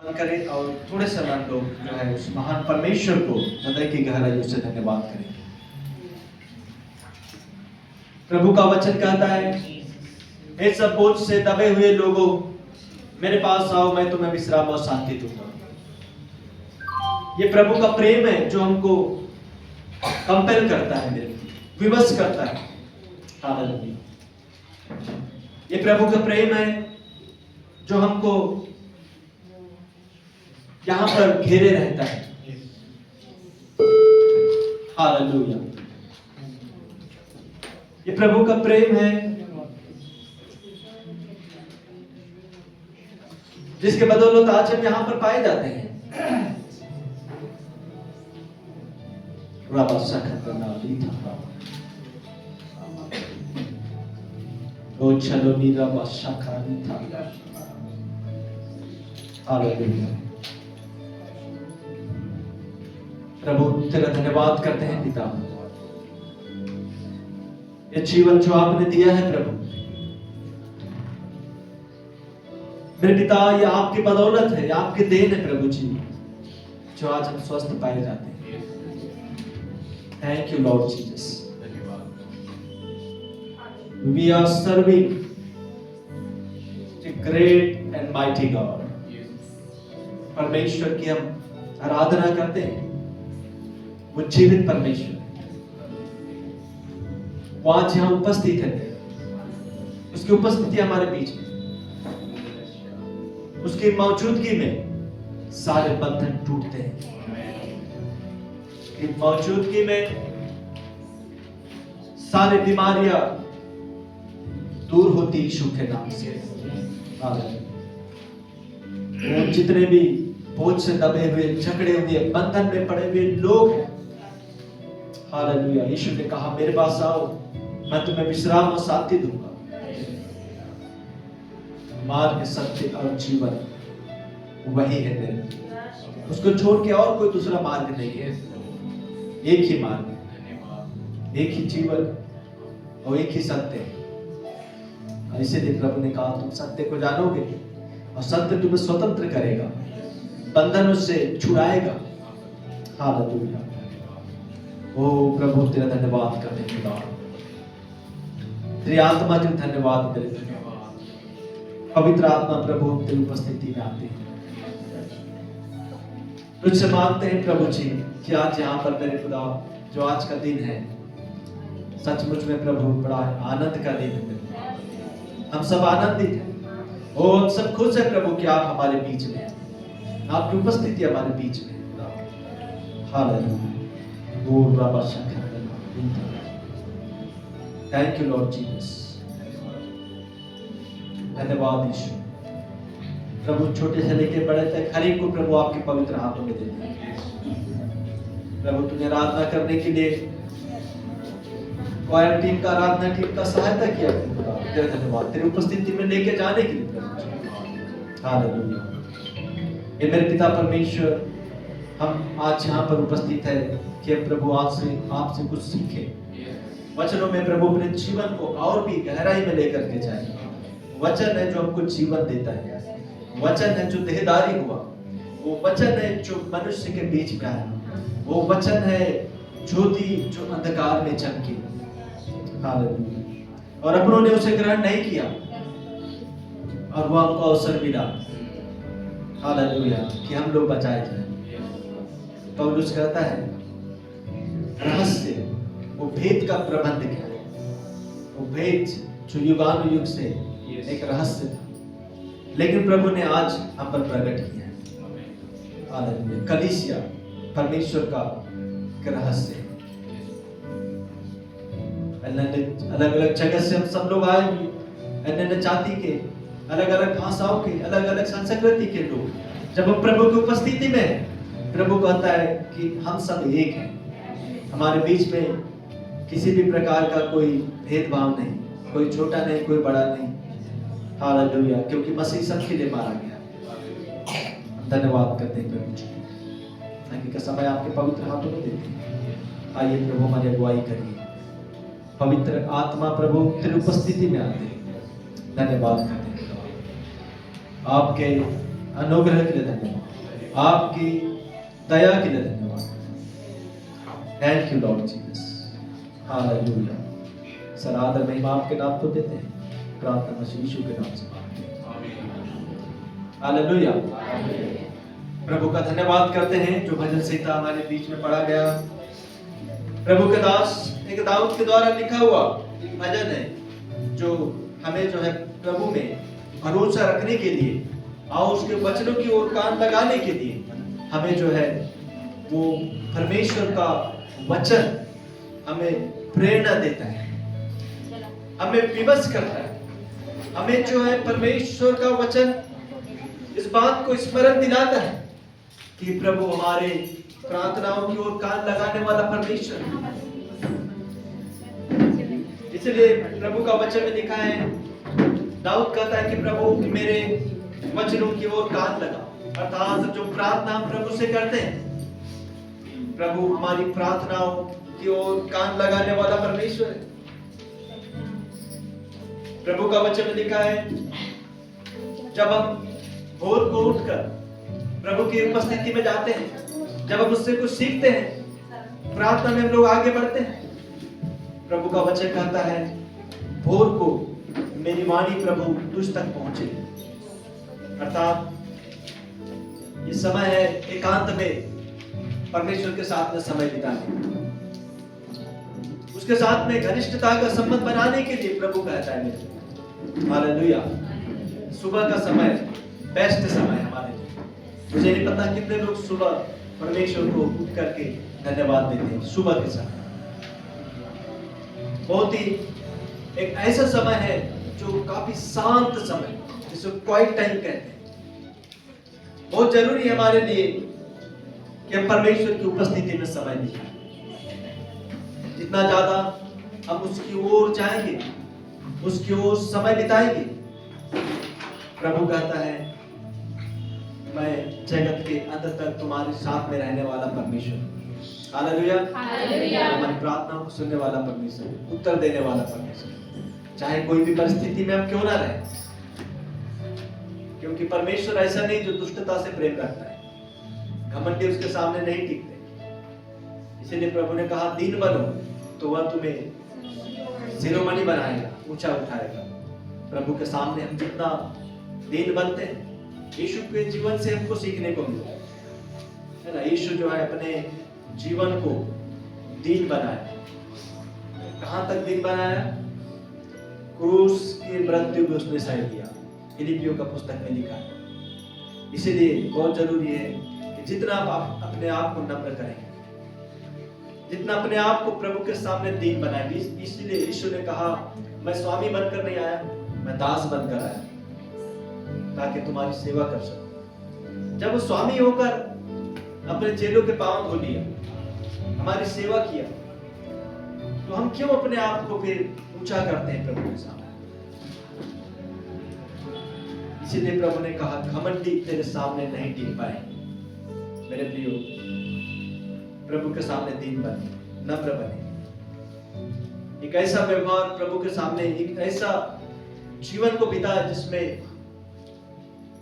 मन करें और थोड़े समय हम लोग जो है उस महान परमेश्वर को हृदय की गहराइयों से धन्यवाद करें। प्रभु का वचन कहता है, हे सब बोझ से दबे हुए लोगों, मेरे पास आओ, मैं तुम्हें विश्राम और शांति दूंगा। ये प्रभु का प्रेम है जो हमको कंपेल करता है, विवश करता है। हालेलुया। ये प्रभु का प्रेम है जो हमको यहां पर घेरे रहता है। हालेलुया। ये प्रभु का प्रेम है जिसके बदौलत आज हम यहां पर पाए जाते हैं। हालेलुया। प्रभु तेरा धन्यवाद करते हैं पिता, ये जीवन जो आपने दिया है प्रभु, मेरे पिता, ये आपकी बदौलत है, आपकी देन है प्रभु जी, जो आज हम स्वस्थ पाए जाते हैं। Thank you Lord Jesus. We are serving the great and mighty God. परमेश्वर की हम आराधना करते हैं, वो जीवित परमेश्वर, वो आज यहां उपस्थित है। उसकी उपस्थिति हमारे बीच में, उसकी मौजूदगी में सारे बंधन टूटते हैं। उसकी मौजूदगी में सारी बीमारियां दूर होती यीशु के नाम से। वो जितने भी बोझ से दबे हुए, जकड़े हुए, बंधन में पड़े हुए लोग हैं, हालेलुया, यीशु ने कहा, मेरे पास आओ, मैं तुम्हें विश्राम और शांति दूंगा। मार्ग, सत्य और जीवन वही है मेरे, उसको छोड़ के और कोई दूसरा मार्ग नहीं है। एक ही मार्ग है, एक ही जीवन और एक ही सत्य है। इसीलिए प्रभु ने कहा, तुम सत्य को जानोगे और सत्य तुम्हें स्वतंत्र करेगा, बंधनों से छुड़ाएगा। हालेलुया। ओ प्रभु तेरा धन्यवाद करने के बाद, तेरी आत्मा के धन्यवाद करे। पवित्र आत्मा प्रभु तेरी उपस्थिति में आते हैं, तुझसे मांगते हैं प्रभु जी कि आज यहाँ पर मेरे खुदा, जो आज का दिन है, सचमुच में प्रभु बड़ा आनंद का दिन है। हम सब आनंदित हैं और हम सब खुश हैं प्रभु कि आप हमारे बीच में हैं, आपकी उपस्थिति हमारे बीच में है। Hallelujah. Thank you Lord Jesus. धन्यवाद यीशु। प्रभु छोटे से लेके बड़े तक हर एक को प्रभु आपके पवित्र हाथों में देते हैं। प्रभु तुझे आराधना करने के लिए क्वायर टीम का, आराधना टीम का सहायता किया, तेरा धन्यवाद, तेरी उपस्थिति में लेके जाने के लिए प्रभु। हालेलुया। ये मेरे पिता परमेश्वर, हम आज यहाँ पर उपस्थित है कि प्रभु आपसे कुछ सीखें। वचनों में प्रभु अपने जीवन को और भी गहराई में लेकर के जाए। वचन है जो हमको जीवन देता है, वचन है जो देहधारी हुआ, वो वचन है जो मनुष्य के बीच में आया, वो वचन है ज्योति जो अंधकार में चमकी। हालेलुया। और अपनों ने उसे ग्रहण नहीं किया और वो हमको अवसर मिला, हालेलुया, कि हम लोग बचाए जाए। पौलुस कहता है, रहस्य, वो भेद का प्रबंध क्या है, वो भेद जो युगानुयुग से एक रहस्य था, लेकिन प्रभु ने आज हम पर प्रकट किया है। हालेलुया। कलीसिया परमेश्वर का रहस्य है। अलग अलग जगह से हम सब लोग आए हुए, अन्य जाति के, अलग अलग भाषाओं के, अलग अलग संस्कृति के लोग, जब हम प्रभु की उपस्थिति में, प्रभु कहता है कि हम सब एक हैं। हमारे बीच में किसी भी प्रकार का कोई भेदभाव नहीं, कोई छोटा नहीं, कोई बड़ा नहीं। हालेलुया। क्योंकि मसीह सबके लिए मारा गया। धन्यवाद करते हैं प्रभु जी, ताकि का समय आपके पवित्र हाथों में देते हैं। आइए प्रभु हमारी अगुवाई करिए। पवित्र आत्मा प्रभु तेरी उपस्थिति में आते हैं। धन्यवाद करते हैं, आपके अनुग्रह के लिए धन्यवाद, आपकी दया के लिए धन्यवाद। Thank you Lord Jesus, hallelujah. Sir आदर महिमा आपके नाम को देते हैं, प्रार्थना मसीह यीशु के नाम से मांगते हैं, हालेलुया। प्रभु का धन्यवाद करते हैं जो भजन संहिता हमारे बीच में पढ़ा गया। प्रभु के दास एक दाऊद के द्वारा लिखा हुआ एक भजन है जो हमें जो है प्रभु में भरोसा रखने के लिए और उसके वचनों की ओर कान लगाने के लिए हमें जो है वो परमेश्वर का वचन हमें प्रेरणा देता है, हमें विवश करता है, हमें जो है परमेश्वर का वचन इस बात को स्मरण दिलाता है कि प्रभु हमारे प्रार्थनाओं की ओर कान लगाने वाला परमेश्वर। इसलिए प्रभु का वचन में लिखा है, दाऊद कहता है कि प्रभु मेरे वचनों की ओर कान लगा, अर्थात जो प्रार्थना हम प्रभु से करते हैं, प्रभु हमारी प्रार्थनाओं की ओर कान लगाने वाला परमेश्वर है। प्रभु का वचन में लिखा है, जब हम भोर को उठकर प्रभु की उपस्थिति में जाते हैं, जब हम उससे कुछ सीखते हैं, प्रार्थना में हम लोग आगे बढ़ते हैं, प्रभु का वचन कहता है भोर को मेरी वाणी प्रभु तुझ तक पहुंचे। अर्थात ये समय है एकांत में परमेश्वर के साथ में समय बिताने, उसके साथ में घनिष्ठता का संबंध बनाने के लिए प्रभु कहता है मेरे, हालेलुया। सुबह का समय बेस्ट समय हमारे लिए। मुझे नहीं पता कितने लोग सुबह परमेश्वर को उठ करके धन्यवाद देते हैं। सुबह के समय बहुत ही एक ऐसा समय है जो काफी शांत समय, जिसे क्वाइट टाइम कहते हैं। बहुत जरूरी है हमारे लिए कि हम परमेश्वर की उपस्थिति में समय दें। जितना ज्यादा हम उसकी ओर जाएंगे, उसकी ओर समय बिताएंगे, प्रभु कहता है मैं जगत के अंत तक तुम्हारे साथ में रहने वाला परमेश्वर, हालेलुया। हमारी प्रार्थना को सुनने वाला परमेश्वर, उत्तर देने वाला परमेश्वर, चाहे कोई भी परिस्थिति में हम क्यों ना रहे, क्योंकि परमेश्वर ऐसा नहीं जो दुष्टता से प्रेम रखता है। घमंडी उसके सामने नहीं टिकते। इसीलिए प्रभु ने कहा दीन बनो तो वह तुम्हें शिरोमणि बनाएगा, ऊंचा उठाएगा। प्रभु के सामने हम जितना दीन बनते हैं, यीशु के जीवन से हमको सीखने को मिलता है ना। यीशु जो है अपने जीवन को दीन बनाया। कहां तक दीन बनाया? क्रूस की मृत्यु भी उसने सह लिया। फिलिपियों का पुस्तक में लिखा है। इसीलिए बहुत जरूरी है कि जितना आप अपने आप को नम्र करेंगे, जितना अपने आप को प्रभु के सामने दीन बनाएंगे। इसलिए यीशु ने कहा मैं स्वामी बनकर नहीं आया, मैं दास बनकर आया, ताकि तुम्हारी सेवा कर सकूं। जब वो स्वामी होकर अपने चेलों के पांव धो लिया, हमारी सेवा किया, तो हम क्यों अपने आप को फिर ऊंचा करते हैं प्रभु के सामने? इसीलिए प्रभु ने कहा घमंडी तेरे सामने नहीं टिक पाए। मेरे प्रियो, प्रभु के सामने दीन बने, नम्र बने, एक ऐसा व्यवहार प्रभु के सामने, एक ऐसा जीवन को बिताए जिसमें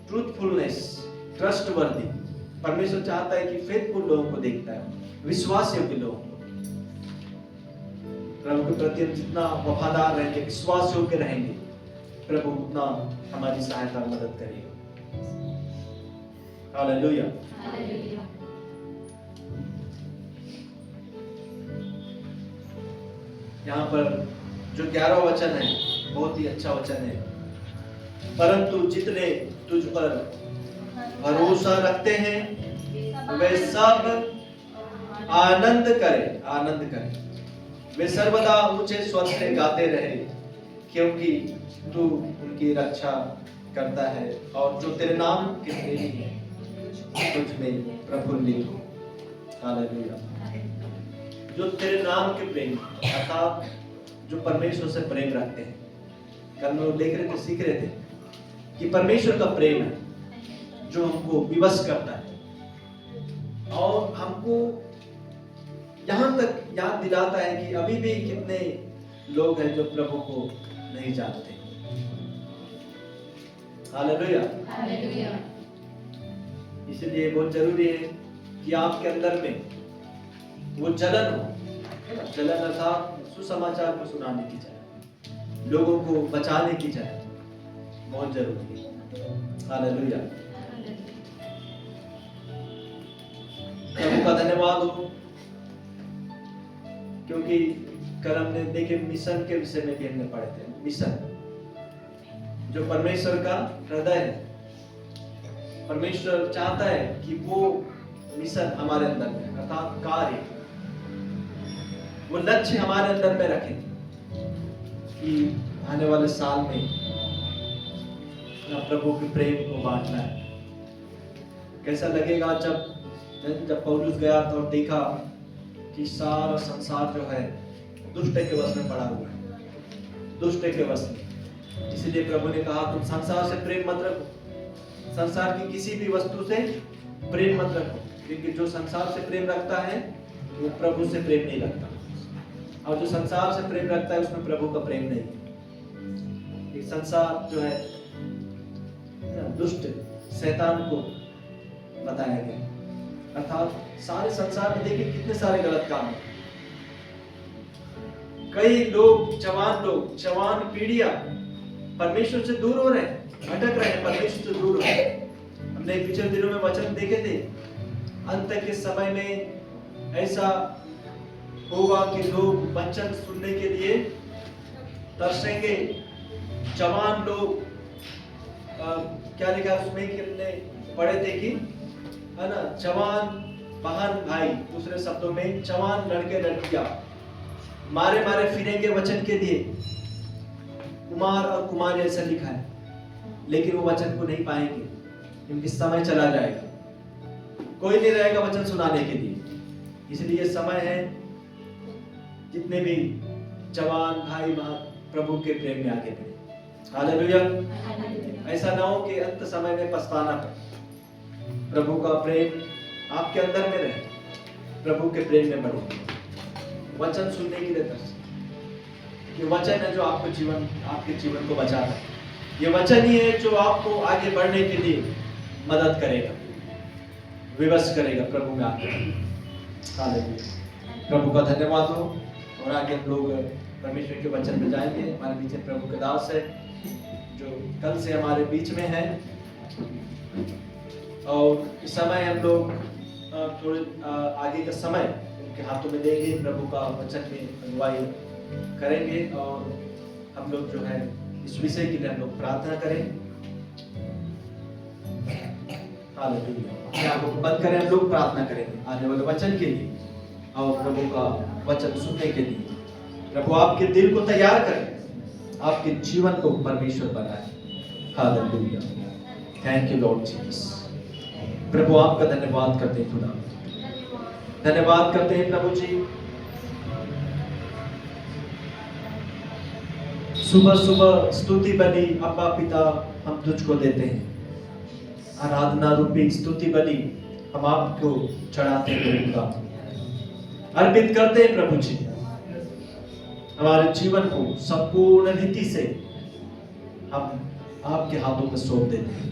ट्रूथफुलनेस, ट्रस्टवर्दी। परमेश्वर चाहता है कि फेथफुल लोगों को देखता है, विश्वास योग्य लोगों को। प्रभु के प्रति हम जितना वफादार रहेंगे, विश्वास योग्य रहेंगे, प्रभु उतना हमारी सहायता और मदद करेगा। हालेलुया। यहाँ पर जो 11वां वचन है बहुत ही अच्छा वचन है। परंतु जितने तुझ पर भरोसा रखते हैं वे सब आनंद करें, आनंद करें। वे सर्वदा ऊंचे स्वर से गाते रहे, क्योंकि तू उनकी रक्षा करता है और जो तेरे नाम के प्रेमी है तुझ में प्रफुल्लित हो। हालेलुया। जो तेरे नाम के प्रेमी, अर्थात जो परमेश्वर से प्रेम रखते हैं। कल हम लोग देख रहे थे, सीख रहे थे कि परमेश्वर का प्रेम है जो हमको विवश करता है और हमको यहाँ तक याद दिलाता है कि अभी भी कितने लोग हैं जो प्रभु को नहीं जानते। हालेलुया। इसलिए बहुत जरूरी है कि आपके अंदर में वो जलन हो, है ना? जलन अर्थात सुसमाचार को सुनाने की जलन, लोगों को बचाने की जलन बहुत जरूरी है। हालेलुया। प्रभु का धन्यवाद हो, क्योंकि कल हमने देखे मिशन के विषय में भी हमने पढ़े थे। मिशन जो परमेश्वर का हृदय है, परमेश्वर चाहता है कि वो मिशन हमारे अंदर में अर्थात कार्य, वो लक्ष्य हमारे अंदर में रखें कि आने वाले साल में प्रभु के प्रेम को बांटना है। कैसा लगेगा जब पौलुस गया तो देखा कि सारा संसार जो है दुष्ट के वश में पड़ा हुआ है, दुष्ट के वश में। इसलिए प्रभु ने कहा तुम संसार से प्रेम मत रखो, संसार की किसी भी वस्तु से प्रेम मत रखो, क्योंकि जो संसार से प्रेम रखता है वो प्रभु से प्रेम नहीं रखता, और जो संसार से प्रेम रखता है उसमें प्रभु का प्रेम नहीं है। एक संसार जो है दुष्ट शैतान को बताया गया, अर्थात सारे संसार में देखिए कितने सारे गलत काम हैं। कई लोग, जवान पीढ़ियां परमेश्वर से दूर हो रहे हैं, भटक रहे हैं, परमेश्वर से दूर हो रहे हैं। हमने पिछले दिनों में वचन देखे थे, अंत के समय में ऐसा होगा कि लोग वचन सुनने के लिए तरसेंगे। जवान लोग, क्या लिखा उसमें कि हमने पढ़े थे कि है ना, जवान बहन भाई, दूसरे शब्दों में जवान लड़के लड़कियां मारे फिरेंगे वचन के लिए। कुमार और कुमारी ऐसा लिखा है, लेकिन वो वचन को नहीं पाएंगे क्योंकि समय चला जाएगा, कोई नहीं रहेगा वचन सुनाने के लिए। इसलिए समय है जितने भी जवान भाई प्रभु के प्रेम में आगे बढ़े। हालेलुया। ऐसा ना हो कि अंत समय में पछताना पड़े। प्रभु का प्रेम आपके अंदर में रहे, प्रभु के प्रेम में बढ़े, वचन सुनने के लिए तरस। ये वचन है जो आपके जीवन को बचाता है। ये वचन ही है जो आपको आगे बढ़ने के लिए मदद करेगा, विवश करेगा प्रभु में आगे। हालेलुया। प्रभु का धन्यवाद हो। और आगे हम लोग परमेश्वर के वचन में जाएंगे। हमारे बीच में प्रभु के दास है जो कल से हमारे बीच में है, और इस समय हम लोग थोड़े आगे का समय उनके हाथों में देंगे, प्रभु का वचन में अगुवाई करेंगे, और हम लोग जो है इस विषय के लिए हम लोग प्रार्थना करें। हालेलुया। आंखों को बंद करें, हम लोग प्रार्थना करेंगे आने वाले वचन के लिए और प्रभु का वचन सुनने के लिए। प्रभु आपके दिल को तैयार करें, आपके जीवन को परमेश्वर बनाए। Hallelujah. Thank you Lord Jesus. प्रभु आपका धन्यवाद करते हैं खुदा, धन्यवाद करते हैं प्रभु जी। सुबह सुबह स्तुति बलि अब्बा पिता हम तुझको देते हैं, आराधना रूपी स्तुति बलि हम आपको चढ़ाते हैं, अर्पित करते हैं प्रभु जी। हमारे जीवन को संपूर्ण रीति से हम आपके हाथों में सौंप देते हैं।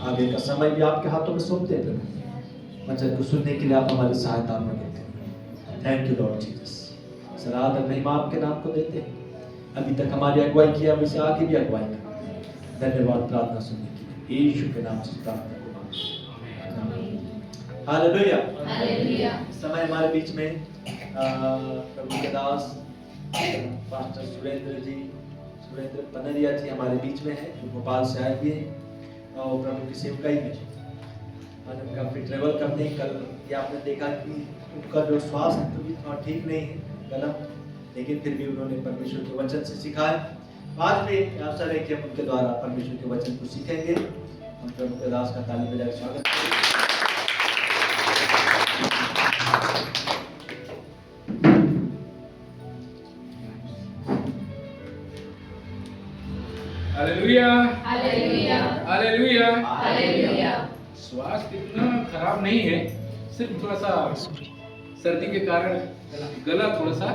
आगे का समय भी आपके हाथों में सौंपते हैं प्रभु। वचन को सुनने के लिए आप हमारी सहायता में देते हैं। Thank you Lord Jesus. सराध महिमा आपके नाम को देते हैं। अभी तक हमारी अगुवाई किया, वैसे आगे भी अगुवाई कर। धन्यवाद प्रार्थना सुनने के लिए, यीशु के नाम से प्रार्थना को मांगते। हालेलुया। हालेलुया। इस समय हमारे बीच में प्रभु के दास पास्टर सुरेंद्र पनरिया जी हमारे बीच में है, जो भोपाल से आए हुए हैं और प्रभु की सेवकाई में काफी ट्रेवल करते हैं। कल ये आपने देखा कि उनका जो स्वास्थ्य भी थोड़ा ठीक नहीं है, गलत, लेकिन फिर भी उन्होंने परमेश्वर के वचन से सीखा है। आज भी अवसर है कि हम उनके द्वारा परमेश्वर के वचन को सीखेंगे। हम प्रभु के दास का ताली बजाकर स्वागत करें। Hallelujah, hallelujah, hallelujah, hallelujah. स्वास्थ्य इतना खराब नहीं है, सिर्फ थोड़ा सा सर्दी के कारण गला थोड़ा सा